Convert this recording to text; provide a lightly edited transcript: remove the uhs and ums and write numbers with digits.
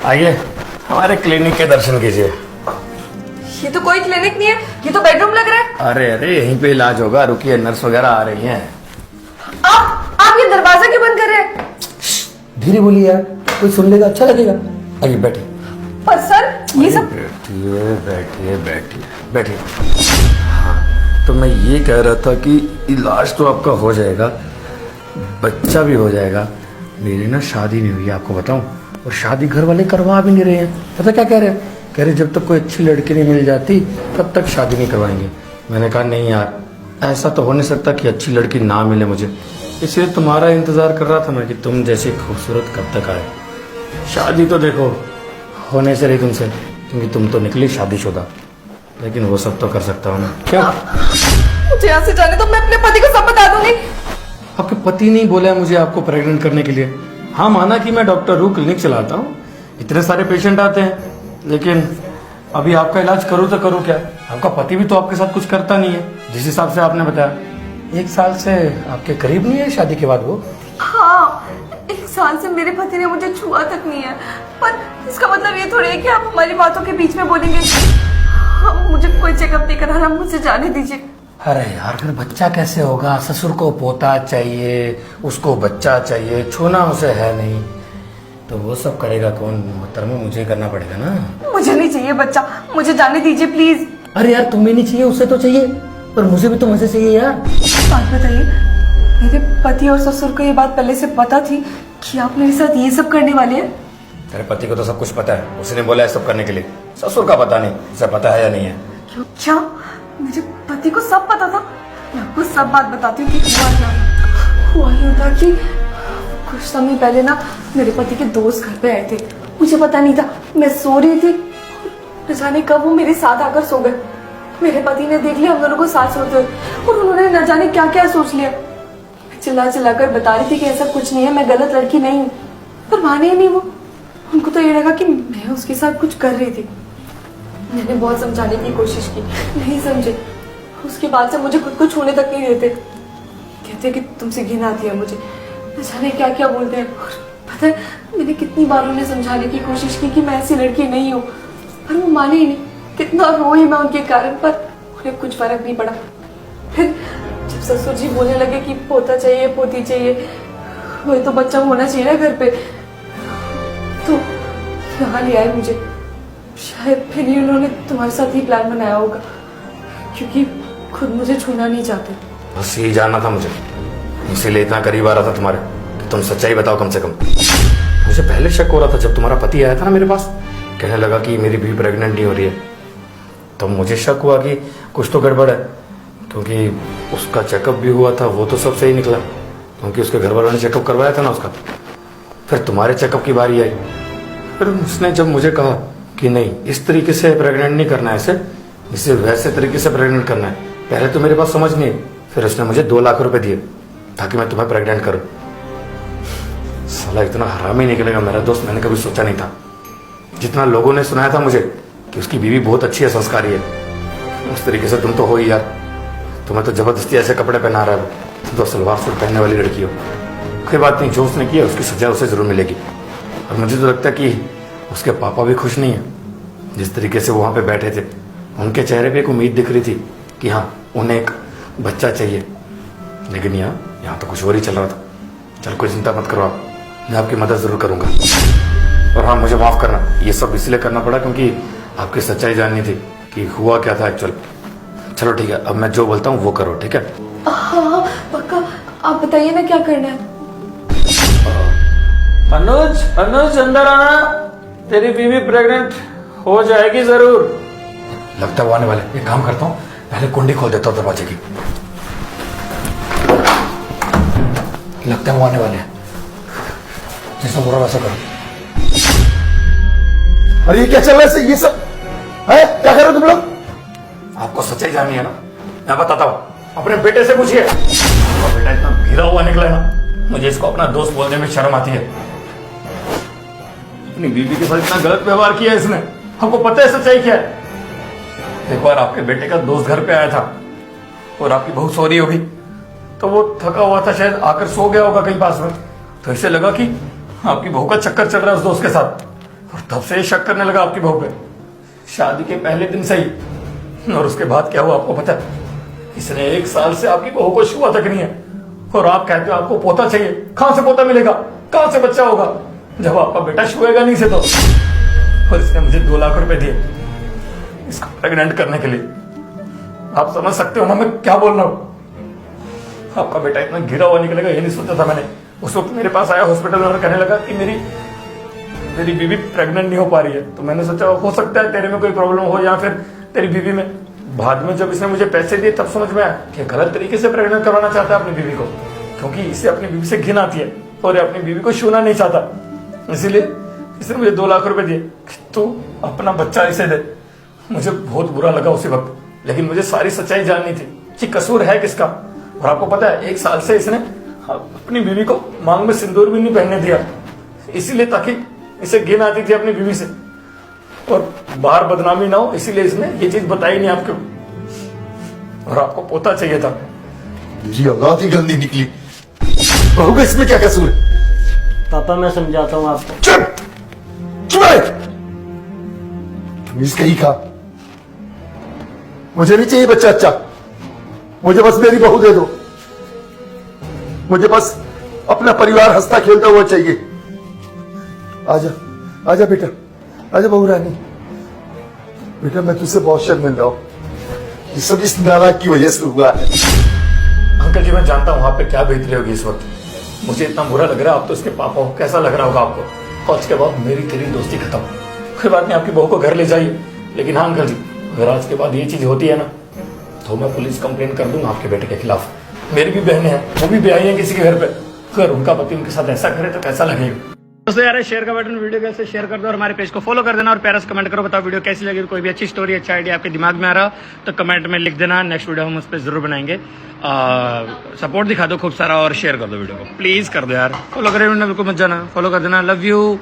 आइए हमारे क्लिनिक के दर्शन कीजिए। ये तो कोई क्लिनिक नहीं है, ये तो बेडरूम लग रहा है। अरे अरे यहीं पे इलाज होगा, रुकिए, नर्स वगैरह आ रही हैं। आप ये दरवाजा क्यों बंद कर रहे हैं? धीरे बोलिए यार, कोई सुन लेगा, अच्छा लगेगा। आइए बैठिए। पर सर ये सब बैठिए बैठिए बैठिए बैठिए। हाँ, तो मैं ये कह रहा था कि इलाज तो आपका हो जाएगा, बच्चा भी हो जाएगा। मेरी ना शादी नहीं हुई है, आपको बताऊं, और शादी घर वाले करवा भी नहीं रहे हैं। पता क्या कह रहे हैं? कह रहे जब तक कोई अच्छी लड़की नहीं मिल जाती तब तक शादी नहीं करवाएंगे। मैंने कहा नहीं यार, ऐसा तो हो नहीं सकता कि अच्छी लड़की ना मिले मुझे, इसलिए तुम्हारा इंतजार कर रहा था मैं कि तुम जैसी खूबसूरत कब तक आए। शादी तो देखो होने से रही तुमसे, क्योंकि तुम तो निकली शादीशुदा, लेकिन वो सब तो कर सकता हूँ ना। क्या मुझे यहाँ से जाने तो मैं अपने पति को सब बता दूंगी। आपके पति नहीं बोला है मुझे आपको प्रेग्नेंट करने के लिए। हाँ माना कि मैं डॉक्टर हूँ, क्लिनिक चलाता हूँ, इतने सारे पेशेंट आते हैं, लेकिन अभी आपका इलाज करूँ तो करूँ क्या? आपका पति भी तो आपके साथ कुछ करता नहीं है, जिस हिसाब से आपने बताया। 1 साल से आपके करीब नहीं है शादी के बाद वो? हाँ, 1 साल से मेरे पति ने मुझे छुआ तक नहीं है, पर इसका मतलब ये थोड़ी है कि आप हमारी बातों के बीच में बोलेंगे। मुझे कोई चेकअप नहीं कराना, मुझे जाने दीजिए। अरे यार फिर बच्चा कैसे होगा? ससुर को पोता चाहिए, उसको बच्चा चाहिए, छूना उसे है नहीं, तो वो सब करेगा कौन? मोहतरमा मुझे करना पड़ेगा ना। मुझे नहीं चाहिए बच्चा, मुझे जाने दीजिए प्लीज। अरे यार तुम्हें नहीं चाहिए, उसे तो चाहिए, पर मुझे भी तो मजे चाहिए यार। बात बताइए, मेरे पति और ससुर को ये बात पहले से पता थी कि आप मेरे साथ ये सब करने वाले हैं? तेरे पति को तो सब कुछ पता है, उसने बोला है सब करने के लिए। ससुर का पता नहीं, उसे पता है या नहीं है? क्या मेरे पति को सब पता था? मैं आपको सब बात बताती हूँ कि हुआ क्या था। हुआ यूँ था कि कुछ समय पहले ना मेरे पति के दोस्त घर पे आए थे। मुझे पता नहीं था, मैं सो रही थी, न जाने कब वो मेरे साथ आकर सो गए। मेरे पति ने देख लिया हम दोनों को साथ सोते हुए, और उन्होंने न जाने क्या क्या सोच लिया। मैं चिल्ला चिल्ला कर बता रही थी कि ऐसा कुछ नहीं है, मैं गलत लड़की नहीं हूँ, पर माने ही नहीं वो। उनको तो ये लगा कि मैं उसके साथ कुछ कर रही थी। मैंने बहुत समझाने की कोशिश की, नहीं समझे। उसके बाद से मुझे खुद को छूने तक नहीं देते, कहते कि तुमसे घिन आती है मुझे, न जाने क्या क्या बोलते हैं। और पता है मैंने कितनी बार उन्हें समझाने की कोशिश की कि मैं ऐसी लड़की नहीं हूँ, पर वो माने ही नहीं। कितना रोई मैं उनके कारण, पर उन्हें कुछ फर्क नहीं पड़ा। फिर जब ससुर जी बोलने लगे कि पोता चाहिए पोती चाहिए, वही तो बच्चा होना चाहिए ना घर पे, तो यहाँ ले आए मुझे। शायद फिर ही उन्होंने तुम्हारे साथ ही प्लान बनाया होगा, क्योंकि खुद मुझे छूना नहीं चाहते। बस यही जानना था मुझे, इसीलिए इतना करीब आ रहा था तुम्हारे कि तुम सच्चाई बताओ कम से कम। मुझे पहले शक हो रहा था जब तुम्हारा पति आया था ना मेरे पास, कहने लगा कि मेरी भी प्रेग्नेंट नहीं हो रही है, तो मुझे शक हुआ कि कुछ तो गड़बड़ है, क्योंकि उसका चेकअप भी हुआ था, वो तो सब सही निकला, क्योंकि उसके घर वालों ने चेकअप करवाया था ना उसका। फिर तुम्हारे चेकअप की बारी आई, फिर उसने जब मुझे कहा कि नहीं इस तरीके से प्रेग्नेंट नहीं करना है, इसे वैसे तरीके से प्रेग्नेंट करना है, पहले तो मेरे पास समझ नहीं, फिर उसने मुझे 2 लाख रुपए दिए ताकि मैं तुम्हें प्रेग्नेंट करूं। साला इतना हरामी निकलेगा मेरा दोस्त, मैंने कभी सोचा नहीं था। जितना लोगों ने सुनाया था मुझे कि उसकी बीवी बहुत अच्छी है, संस्कारी है, उस तरीके से तुम तो हो ही यार। तुम्हें तो जबरदस्ती ऐसे कपड़े पहना रहा है, तुम तो सलवार सूट पहनने वाली लड़की हो। कोई बात नहीं, जो उसने किया उसकी सजा उसे जरूर मिलेगी। और मुझे तो लगता है कि उसके पापा भी खुश नहीं है, जिस तरीके से वो वहाँ पे बैठे थे, उनके चेहरे पे एक उम्मीद दिख रही थी कि हाँ उन्हें एक बच्चा चाहिए, लेकिन यहाँ तो कुछ और ही चल रहा था। चल कोई चिंता मत करो आप, मैं आपकी मदद जरूर करूंगा। और हाँ मुझे माफ करना, ये सब इसलिए करना पड़ा क्योंकि आपकी सच्चाई जाननी थी कि हुआ क्या था एक्चुअल। चलो ठीक है, अब मैं जो बोलता हूँ वो करो, ठीक है? हाँ पक्का, आप बताइए ना क्या करना है। अनुज अनुज अंदर आना, तेरी बीवी प्रेग्नेंट हो जाएगी जरूर। लगता है वो आने वाले, एक काम करता हूँ, पहले कुंडी खोल देता हूँ दरवाजे की। लगता है वो आने वाले हैं, जैसा बुरा वैसा करो। अरे ये क्या चल रहा है? ये सब है क्या कर रहे हो तुम लोग? आपको सच्चाई जाननी है ना, मैं बताता हूँ, अपने बेटे से पूछिए। और बेटा इतना भीरा हुआ निकला है ना, मुझे इसको अपना दोस्त बोलने में शर्म आती है। अपनी बीवी के साथ इतना गलत व्यवहार किया इसने, हमको पता है सच्चाई क्या है। एक बार आपके बेटे का दोस्त घर पे आया था और आपकी बहू सो रही होगी, तो वो थका हुआ था, शायद आकर सो गया होगा कहीं पास में, तो इसे लगा कि आपकी बहू का चक्कर चल रहा है उस दोस्त के साथ। और तब से ये शक करने लगा आपकी बहू पे, शादी के पहले दिन से ही। और उसके बाद क्या हुआ आपको पता है? इसने 1 साल से आपकी बहू को छुआ तक नहीं है, और आप कहते हो आपको पोता चाहिए। कहां से पोता मिलेगा, कहां से बच्चा होगा जब आपका बेटा छुएगा नहीं से तो। और इसने मुझे 2 लाख रुपए दिए इसको प्रेग्नेंट करने के लिए। आप समझ सकते हो ना मैं क्या बोल रहा हूं? आपका बेटा इतना गिरा हुआ निकलेगा ये नहीं सोचा था मैंने। उस वक्त मेरे पास आया हॉस्पिटल में और कहने लगा कि मेरी बीवी प्रेग्नेंट नहीं हो पा रही है। तो मैंने सोचा हो सकता है तेरे में कोई प्रॉब्लम हो या फिर तेरी बीवी में। बाद में जब इसने मुझे पैसे दिए तब समझ में आया कि गलत तरीके से प्रेग्नेंट करवाना चाहता है अपनी बीवी को, क्योंकि इसे अपनी बीवी से घिन आती है और ये अपनी बीवी को छूना नहीं चाहता। इसीलिए इसने मुझे 2 लाख रुपए दिए कि तू अपना बच्चा इसे दे। मुझे बहुत बुरा लगा उसी वक्त, लेकिन मुझे सारी सच्चाई जाननी थी कि कसूर है किसका। और आपको पता है 1 साल से इसने अपनी बीवी को मांग में सिंदूर भी नहीं पहनने दिया, इसीलिए ताकि इसे घिन आती थी अपनी बीवी से और बाहर बदनामी ना हो, इसीलिए इसने ये चीज बताई नहीं आपको। और आपको पोता चाहिए था। मेरी औलाद ही गंदी निकली। बहू का इसमें क्या कसूर है? पापा मैं समझाता हूँ आपको। चुप चुप रहे। तमीज कहीं का। मुझे नहीं चाहिए बच्चा अच्छा, मुझे बस मेरी बहू दे दो। मुझे बस अपना परिवार हंसता खेलता हुआ चाहिए। आजा आजा बेटा, आजा बहू रानी। बेटा मैं तुझसे बहुत शर्मिंदा हूं, ये सब इस नालायक की वजह से हुआ है। अंकल जी मैं जानता हूँ आप पे क्या बीत रही होगी इस वक्त। मुझे इतना बुरा लग रहा है, आप तो उसके पापा हो, कैसा लग रहा होगा आपको। और उसके बाद मेरी तेरी दोस्ती खत्म। कोई बात नहीं, आपकी बहू को घर ले जाइए। लेकिन हाँ अंकल जी, अगर आज के बाद ये चीज होती है ना तो मैं पुलिस कंप्लेन कर दूंगा आपके बेटे के खिलाफ। मेरी भी बहनें हैं, वो भी ब्याही हैं किसी के घर पे। अगर उनका पति उनके साथ ऐसा करे तो कैसा लगेगा। दोस्तों यार शेयर का बटन वीडियो कैसे शेयर कर दो और हमारे पेज को फॉलो कर देना और प्यारा से कमेंट करो, बताओ वीडियो कैसी लगी। कोई भी अच्छी स्टोरी अच्छा आइडिया आपके दिमाग में आ रहा तो कमेंट में लिख देना। नेक्स्ट वीडियो हम उस पर जरूर बनाएंगे। सपोर्ट दिखा दो खूब सारा और शेयर कर दो वीडियो को, प्लीज कर दो यार। फॉलो करें बिल्कुल मत जाना, फॉलो कर देना। Love you.